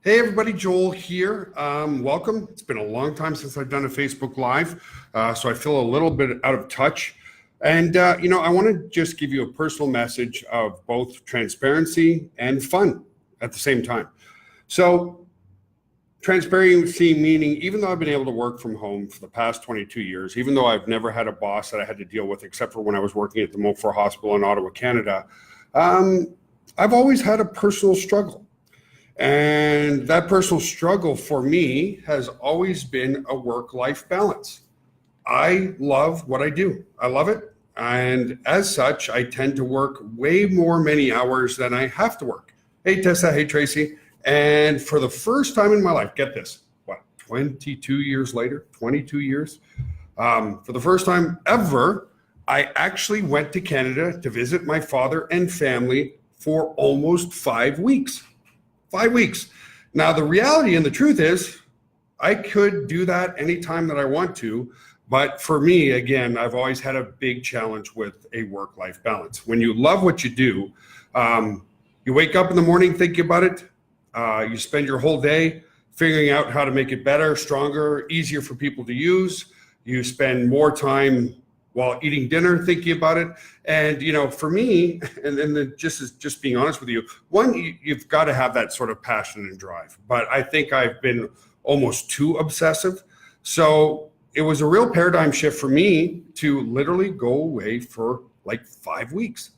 Hey everybody, Joel here. Welcome. It's been a long time since I've done a Facebook Live, so I feel a little bit out of touch. And, I want to just give you a personal message of both transparency and fun at the same time. So transparency meaning, even though I've been able to work from home for the past 22 years, even though I've never had a boss that I had to deal with, except for when I was working at the Montfort Hospital in Ottawa, Canada, I've always had a personal struggle. And that personal struggle for me has always been a work-life balance. I love what I do. I love it. And as such, I tend to work way more many hours than I have to work. Hey, Tessa. Hey, Tracy. And for the first time in my life, get this, 22 years later, 22 years, for the first time ever, I actually went to Canada to visit my father and family for almost 5 weeks. 5 weeks. Now, the reality and the truth is I could do that anytime that I want to. But for me, again, I've always had a big challenge with a work-life balance. When you love what you do, you wake up in the morning thinking about it. You spend your whole day figuring out how to make it better, stronger, easier for people to use. You spend more time while eating dinner, thinking about it. And, for me, and just being honest with you, one, you've got to have that sort of passion and drive. But I think I've been almost too obsessive. So it was a real paradigm shift for me to literally go away for like 5 weeks.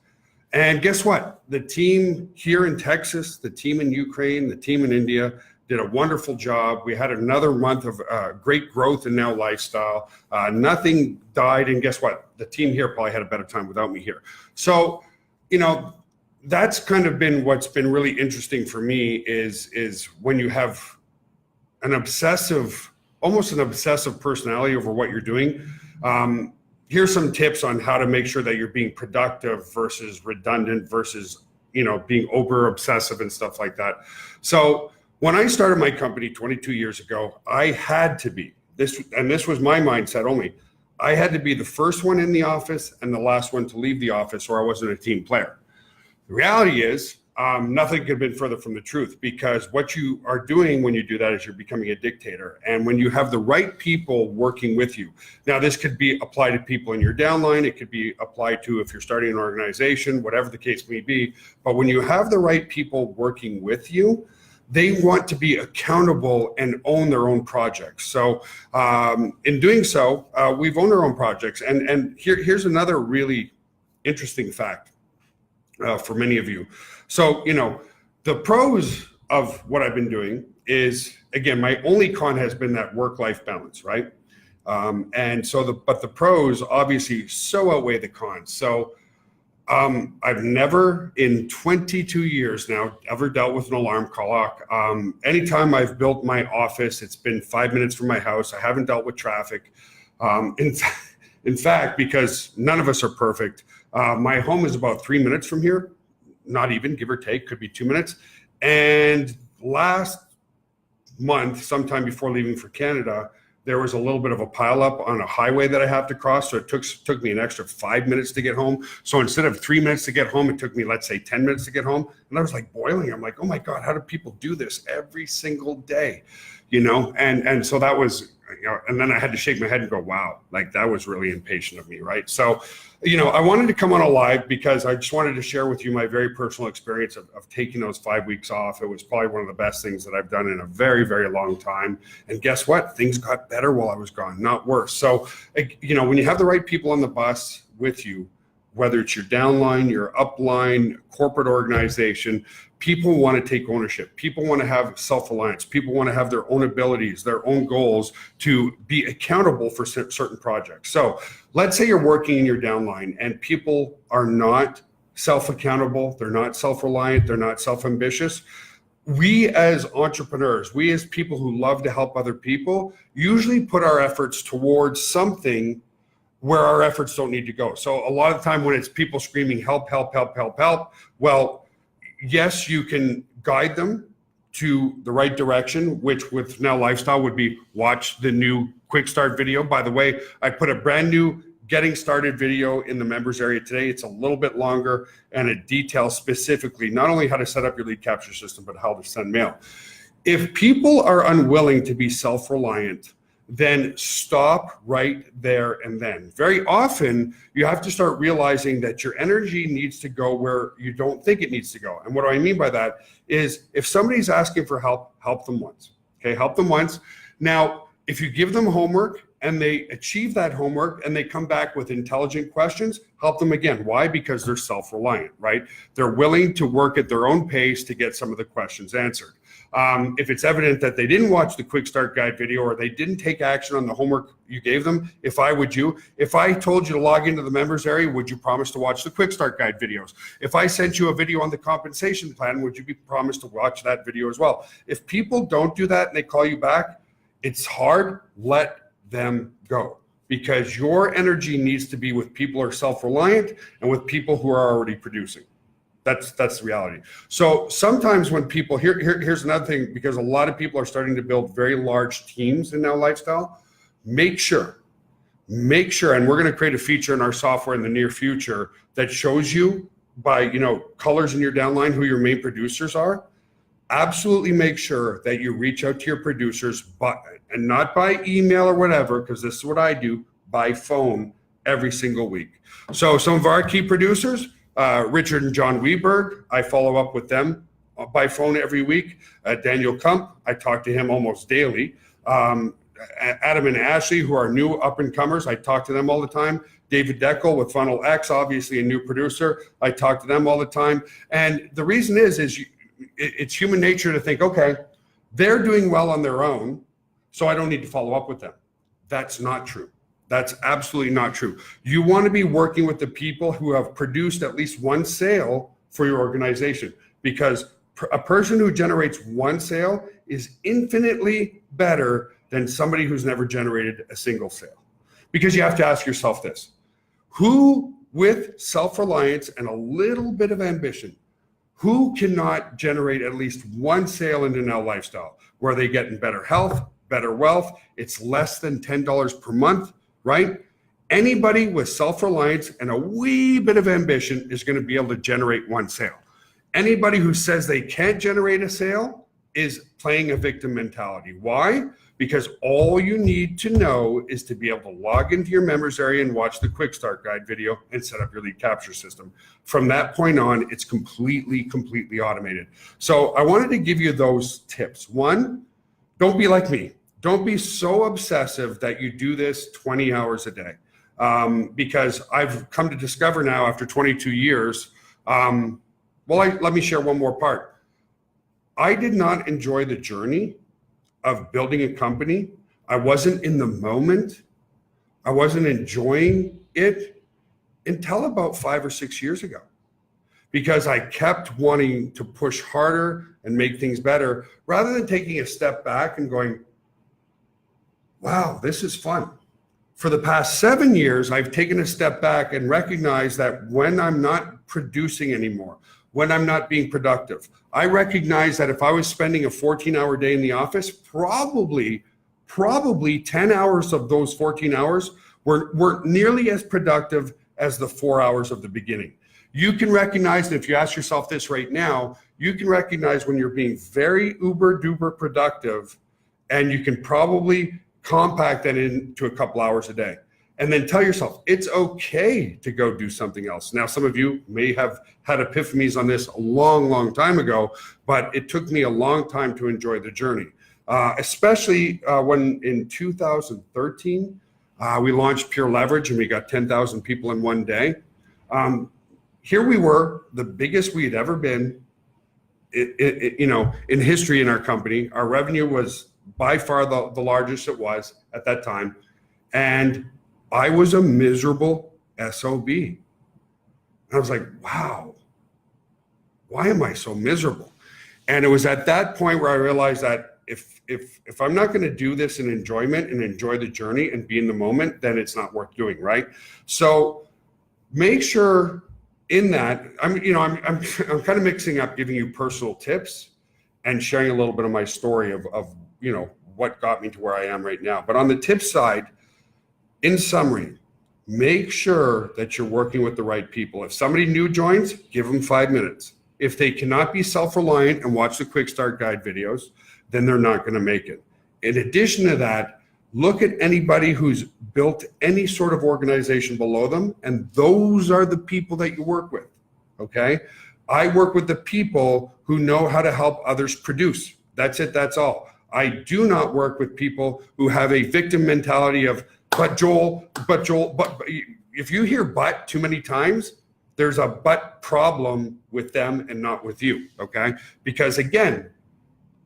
And guess what? The team here in Texas, the team in Ukraine, the team in India did a wonderful job. We had another month of great growth and now lifestyle. Nothing died. And guess what? The team here probably had a better time without me here. So, that's kind of been what's been really interesting for me is when you have almost an obsessive personality over what you're doing. Here's some tips on how to make sure that you're being productive versus redundant versus, being over obsessive and stuff like that. So when I started my company 22 years ago, I had to be this was my mindset only. I had to be the first one in the office and the last one to leave the office, or I wasn't a team player. The reality is, nothing could have been further from the truth, because what you are doing when you do that is you're becoming a dictator. And when you have the right people working with you, now this could be applied to people in your downline, it could be applied to if you're starting an organization, whatever the case may be. But when you have the right people working with you, they want to be accountable and own their own projects. So in doing so, we've owned our own projects. And here's another really interesting fact for many of you. So, the pros of what I've been doing is, again, my only con has been that work-life balance, right? But the pros obviously so outweigh the cons. So I've never in 22 years now ever dealt with an alarm clock. Anytime I've built my office, it's been 5 minutes from my house. I haven't dealt with traffic. In fact, because none of us are perfect, my home is about 3 minutes from here, not even, give or take, could be 2 minutes. And last month, sometime before leaving for Canada, there was a little bit of a pileup on a highway that I have to cross. So it took me an extra 5 minutes to get home. So instead of 3 minutes to get home, it took me, let's say, 10 minutes to get home. And I was like boiling. I'm like, oh my God, how do people do this every single day? And so that was, and then I had to shake my head and go, wow, like that was really impatient of me, right? So, I wanted to come on a live because I just wanted to share with you my very personal experience of taking those 5 weeks off. It was probably one of the best things that I've done in a very, very long time. And guess what? Things got better while I was gone, not worse. So, when you have the right people on the bus with you, whether it's your downline, your upline, corporate organization, people want to take ownership. People want to have self-reliance. People want to have their own abilities, their own goals to be accountable for certain projects. So let's say you're working in your downline and people are not self-accountable. They're not self-reliant. They're not self-ambitious. We as entrepreneurs, we as people who love to help other people, usually put our efforts towards something where our efforts don't need to go. So a lot of the time when it's people screaming, help, help, help, help, help, well, yes, you can guide them to the right direction, which with Now Lifestyle would be watch the new quick start video. By the way, I put a brand new getting started video in the members area today. It's a little bit longer and it details specifically not only how to set up your lead capture system, but how to send mail. If people are unwilling to be self-reliant, then stop right there and then. Very often, you have to start realizing that your energy needs to go where you don't think it needs to go. And what do I mean by that is if somebody's asking for help, help them once. Okay, help them once. Now, if you give them homework and they achieve that homework and they come back with intelligent questions, help them again. Why? Because they're self-reliant, right? They're willing to work at their own pace to get some of the questions answered. If it's evident that they didn't watch the quick start guide video or they didn't take action on the homework you gave them, if I told you to log into the members area, would you promise to watch the quick start guide videos? If I sent you a video on the compensation plan, would you be promised to watch that video as well? If people don't do that and they call you back, it's hard, let them go, because your energy needs to be with people who are self-reliant and with people who are already producing. That's the reality. So sometimes when people, here's another thing, because a lot of people are starting to build very large teams in Now Lifestyle, make sure, and we're going to create a feature in our software in the near future that shows you by, colors in your downline who your main producers are. Absolutely make sure that you reach out to your producers, and not by email or whatever, because this is what I do, by phone every single week. So some of our key producers, Richard and John Weberg, I follow up with them by phone every week. Daniel Kump, I talk to him almost daily. Adam and Ashley, who are new up and comers, I talk to them all the time. David Deckel with Funnel X, obviously a new producer, I talk to them all the time. And the reason is it's human nature to think, okay, they're doing well on their own, so I don't need to follow up with them. That's not true. That's absolutely not true. You want to be working with the people who have produced at least one sale for your organization, because a person who generates one sale is infinitely better than somebody who's never generated a single sale. Because you have to ask yourself this: who with self-reliance and a little bit of ambition, who cannot generate at least one sale into Now Lifestyle where they get in better health, better wealth? It's less than $10 per month, right? Anybody with self-reliance and a wee bit of ambition is going to be able to generate one sale. Anybody who says they can't generate a sale is playing a victim mentality. Why? Because all you need to know is to be able to log into your members area and watch the quick start guide video and set up your lead capture system. From that point on, it's completely automated. So I wanted to give you those tips. One, don't be like me. Don't be so obsessive that you do this 20 hours a day. Because I've come to discover now after 22 years, let me share one more part. I did not enjoy the journey of building a company. I wasn't in the moment. I wasn't enjoying it until about 5 or 6 years ago, because I kept wanting to push harder and make things better rather than taking a step back and going, wow, this is fun. For the past 7 years, I've taken a step back and recognized that when I'm not producing anymore, when I'm not being productive, I recognize that if I was spending a 14-hour day in the office, probably 10 hours of those 14 hours weren't nearly as productive as the 4 hours of the beginning. You can recognize, and if you ask yourself this right now, you can recognize when you're being very uber duper productive, and you can probably compact that into a couple hours a day. And then tell yourself, it's okay to go do something else. Now, some of you may have had epiphanies on this a long time ago, but it took me a long time to enjoy the journey. Especially when in 2013, we launched Pure Leverage and we got 10,000 people in one day. Here we were, the biggest we had ever been, in history in our company. Our revenue was by far the largest it was at that time. And I was a miserable SOB. I was like, wow, why am I so miserable? And it was at that point where I realized that if I'm not going to do this in enjoyment and enjoy the journey and be in the moment, then it's not worth doing, right? So make sure in that, I'm kind of mixing up giving you personal tips and sharing a little bit of my story of what got me to where I am right now. But on the tip side, in summary, make sure that you're working with the right people. If somebody new joins, give them 5 minutes. If they cannot be self-reliant and watch the quick start guide videos, then they're not going to make it. In addition to that, look at anybody who's built any sort of organization below them, and those are the people that you work with, okay? I work with the people who know how to help others produce. That's it, that's all. I do not work with people who have a victim mentality of, but Joel, but if you hear but too many times, there's a but problem with them and not with you, okay? Because again,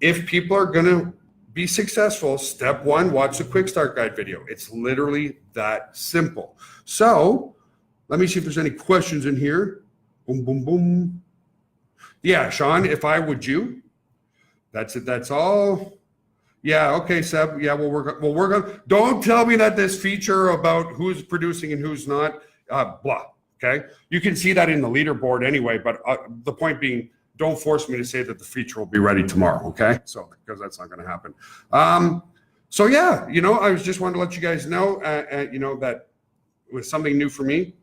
if people are gonna be successful, step one, watch the quick start guide video. It's literally that simple. So let me see if there's any questions in here. Boom, boom, boom. Yeah, Sean, if I would you, that's it, that's all. Yeah, okay, Seb. Yeah, we'll work on. Don't tell me that this feature about who's producing and who's not, blah. Okay, you can see that in the leaderboard anyway. But the point being, don't force me to say that the feature will be ready tomorrow. Okay, so because that's not going to happen. So yeah, I was just wanted to let you guys know, that it was something new for me.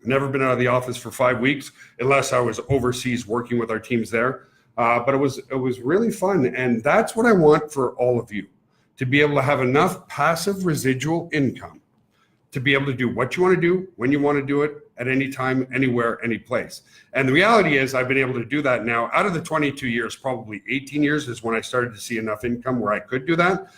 Never been out of the office for 5 weeks, unless I was overseas working with our teams there. But it was really fun, and that's what I want for all of you, to be able to have enough passive residual income to be able to do what you want to do, when you want to do it, at any time, anywhere, any place. And the reality is I've been able to do that now. Out of the 22 years, probably 18 years is when I started to see enough income where I could do that,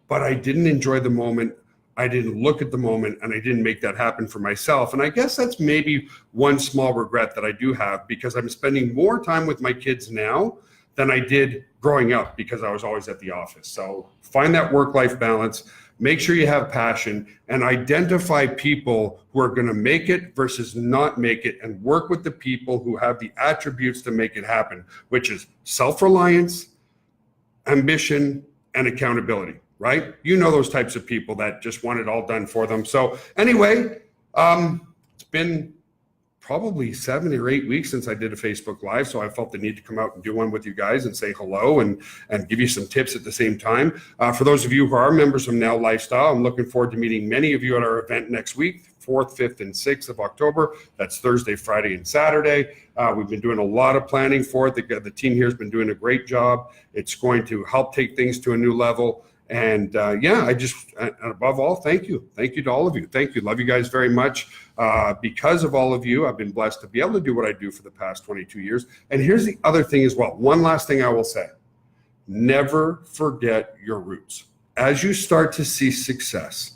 but I didn't enjoy the moment. I didn't look at the moment, and I didn't make that happen for myself. And I guess that's maybe one small regret that I do have, because I'm spending more time with my kids now than I did growing up, because I was always at the office. So find that work-life balance, make sure you have passion, and identify people who are going to make it versus not make it, and work with the people who have the attributes to make it happen, which is self-reliance, ambition, and accountability. Right? You know those types of people that just want it all done for them. So anyway, it's been probably 7 or 8 weeks since I did a Facebook Live, so I felt the need to come out and do one with you guys and say hello and give you some tips at the same time. For those of you who are members of Now Lifestyle, I'm looking forward to meeting many of you at our event next week, 4th, 5th, and 6th of October. That's Thursday, Friday, and Saturday. We've been doing a lot of planning for it. The team here has been doing a great job. It's going to help take things to a new level. And I just, and above all, thank you. Thank you to all of you. Thank you. Love you guys very much. Because of all of you, I've been blessed to be able to do what I do for the past 22 years. And here's the other thing as well. One last thing I will say. Never forget your roots. As you start to see success,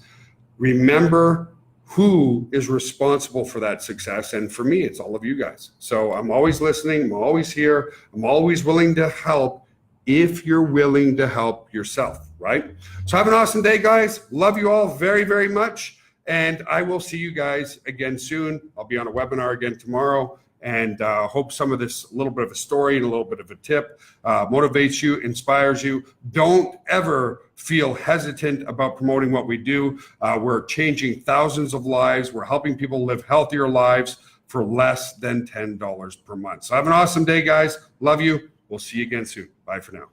remember who is responsible for that success. And for me, it's all of you guys. So I'm always listening. I'm always here. I'm always willing to help if you're willing to help yourself, right? So have an awesome day, guys. Love you all very, very much. And I will see you guys again soon. I'll be on a webinar again tomorrow, and hope some of this little bit of a story and a little bit of a tip motivates you, inspires you. Don't ever feel hesitant about promoting what we do. We're changing thousands of lives. We're helping people live healthier lives for less than $10 per month. So have an awesome day, guys. Love you. We'll see you again soon. Bye for now.